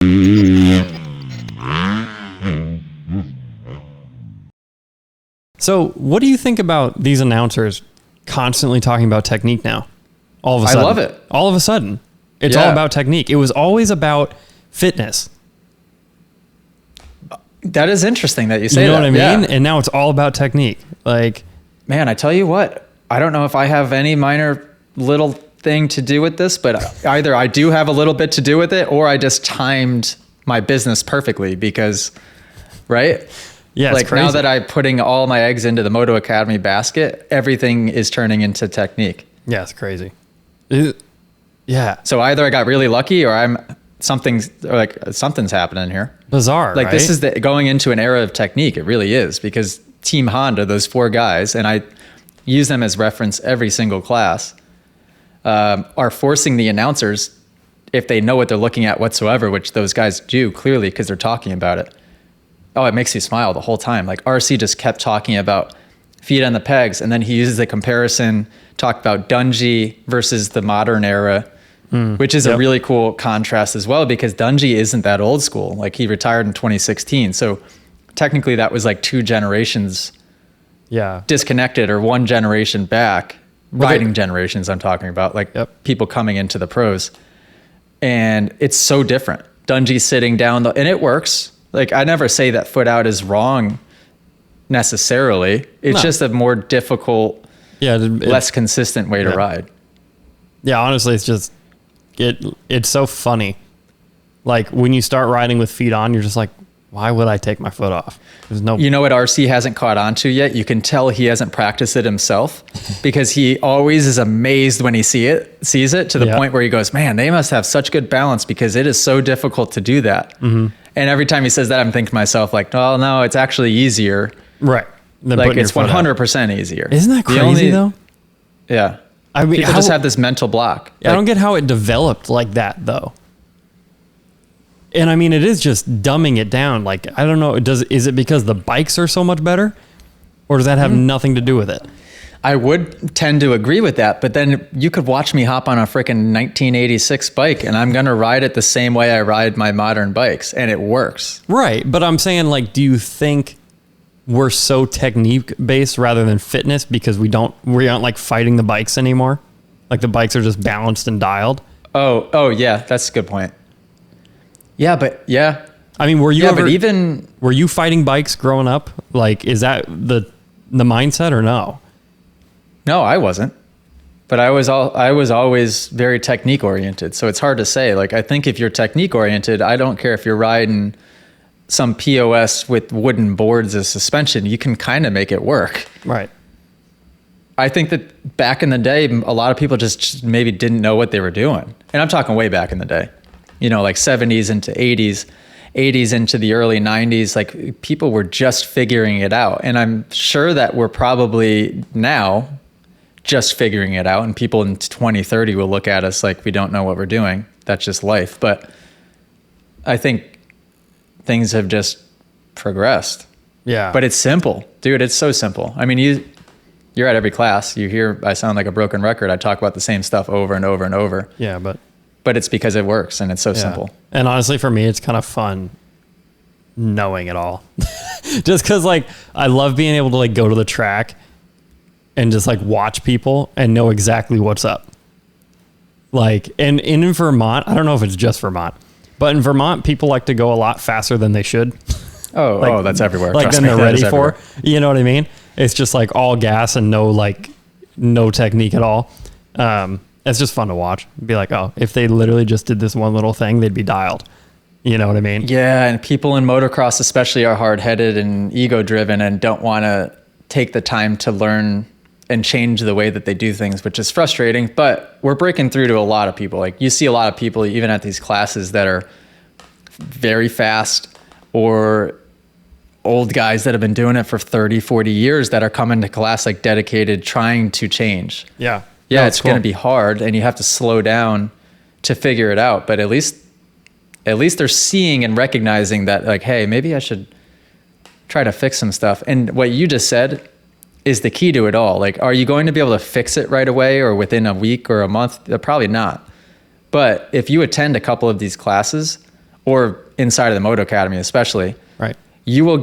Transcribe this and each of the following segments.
So, what do you think about these announcers constantly talking about technique now? All of a sudden. I love it. All of a sudden. It's all about technique. It was always about fitness. That is interesting that you say that. You know what I mean? Yeah. And now it's all about technique. Like, man, I tell you what, I don't know if I have any minor little thing to do with this, but either I do have a little bit to do with it, or I just timed my business perfectly because, right? yeah, Like it's crazy. now that I'm putting all my eggs into the Moto Academy basket, everything is turning into technique. Yeah, it's crazy. Yeah. So either I got really lucky or something's happening here. Bizarre, Like right? this is going into an era of technique. It really is, because Team Honda, those 4 guys, and I use them as reference every single class, are forcing the announcers, if they know what they're looking at whatsoever, which those guys do clearly because they're talking about it. Oh, it makes you smile the whole time. Like RC just kept talking about feet on the pegs, and then he uses the comparison, talked about Dungey versus the modern era, which is a really cool contrast as well, because Dungey isn't that old school. Like he retired in 2016. So technically that was like 2 generations disconnected, or 1 generation back. Riding generations I'm talking about, like people coming into the pros. And it's so different. Dungey sitting down, and it works. Like I never say that foot out is wrong necessarily. It's just a more difficult, less consistent way to ride. Yeah, honestly, it's just, it's so funny. Like when you start riding with feet on, you're just like, why would I take my foot off? There's no. You know what RC hasn't caught on to yet? You can tell he hasn't practiced it himself, because he always is amazed when he sees it to the point where he goes, man, they must have such good balance, because it is so difficult to do that. And every time he says that, I'm thinking to myself like, oh no, it's actually easier. Right. Like it's 100% easier. Isn't that crazy though? Yeah. I mean, people just have this mental block. I don't get how it developed like that though. And I mean, it is just dumbing it down. Like, I don't know. Is it because the bikes are so much better, or does that have nothing to do with it? I would tend to agree with that, but then you could watch me hop on a freaking 1986 bike and I'm going to ride it the same way I ride my modern bikes, and it works. Right. But I'm saying, like, do you think we're so technique based rather than fitness because we aren't like fighting the bikes anymore? Like the bikes are just balanced and dialed. Oh yeah. That's a good point. Yeah, but yeah. I mean, were you fighting bikes growing up? Like, is that the mindset or no? No, I wasn't. But I was always very technique oriented. So it's hard to say. Like, I think if you're technique oriented, I don't care if you're riding some POS with wooden boards as suspension, you can kind of make it work. Right. I think that back in the day, a lot of people just maybe didn't know what they were doing. And I'm talking way back in the day. You know, like 70s into 80s into the early 90s, like people were just figuring it out. And I'm sure that we're probably now just figuring it out, and people in 2030 will look at us like we don't know what we're doing. That's just life. But I think things have just progressed. Yeah. But it's simple, dude. It's so simple. I mean, you're at every class. You hear I sound like a broken record. I talk about the same stuff over and over and over. Yeah, but it's because it works and it's so simple. And honestly, for me, it's kind of fun knowing it all. Just because, like, I love being able to, like, go to the track and just, like, watch people and know exactly what's up. Like, and in Vermont, I don't know if it's just Vermont, but in Vermont, people like to go a lot faster than they should. Oh, that's everywhere. Like, then they're ready for. You know what I mean? It's just, like, all gas and no technique at all. It's just fun to watch. Be like, oh, if they literally just did this one little thing, they'd be dialed. You know what I mean? Yeah, and people in motocross especially are hard-headed and ego-driven and don't want to take the time to learn and change the way that they do things, which is frustrating. But we're breaking through to a lot of people. Like, you see a lot of people, even at these classes, that are very fast, or old guys that have been doing it for 30, 40 years that are coming to class like dedicated, trying to change. Yeah. Yeah, it's cool. Going to be hard, and you have to slow down to figure it out. But at least they're seeing and recognizing that, like, hey, maybe I should try to fix some stuff. And what you just said is the key to it all. Like, are you going to be able to fix it right away or within a week or a month? Probably not. But if you attend a couple of these classes or inside of the Moto Academy especially, Right. you'll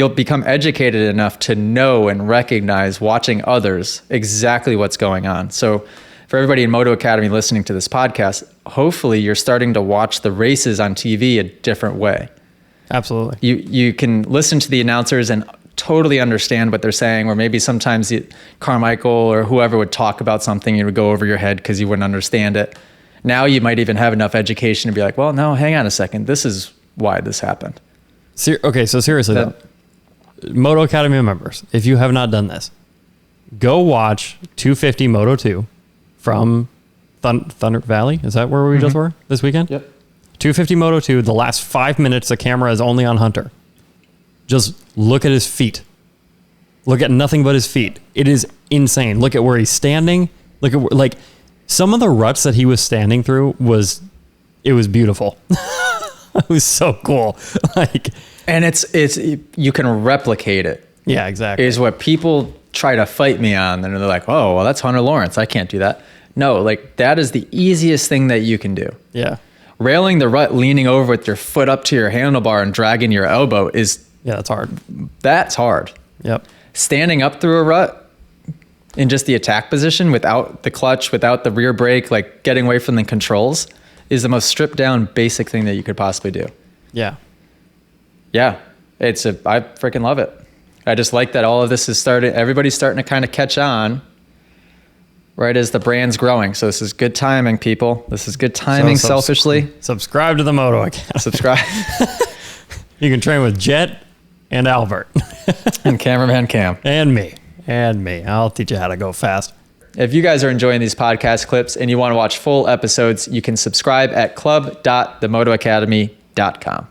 become educated enough to know and recognize, watching others, exactly what's going on. So for everybody in Moto Academy listening to this podcast, hopefully you're starting to watch the races on TV a different way. Absolutely. You can listen to the announcers and totally understand what they're saying, or maybe sometimes Carmichael or whoever would talk about something, it would go over your head because you wouldn't understand it. Now you might even have enough education to be like, well, no, hang on a second. This is why this happened. Okay, so seriously though, Moto Academy members, if you have not done this, go watch 250 Moto 2 from Thunder Valley. Is that where we just were this weekend? Yep. 250 Moto 2, the last 5 minutes, the camera is only on Hunter. Just look at his feet. Look at nothing but his feet. It is insane. Look at where he's standing. Look at like some of the ruts that he was standing through was beautiful. It was so cool. Like, and it's you can replicate it. Yeah, exactly. Is what people try to fight me on, and they're like, "Oh, well, that's Hunter Lawrence. I can't do that." No, like that is the easiest thing that you can do. Yeah. Railing the rut, leaning over with your foot up to your handlebar and dragging your elbow that's hard. That's hard. Yep. Standing up through a rut in just the attack position without the clutch, without the rear brake, like getting away from the controls, is the most stripped down basic thing that you could possibly do. Yeah. Yeah. I freaking love it. I just like that all of this is everybody's starting to kind of catch on right as the brand's growing. So this is good timing, people. This is good timing, selfishly. Subscribe to the Moto Academy. Subscribe. You can train with Jet and Albert. And cameraman Cam. And me. I'll teach you how to go fast. If you guys are enjoying these podcast clips and you want to watch full episodes, you can subscribe at club.themotoacademy.com.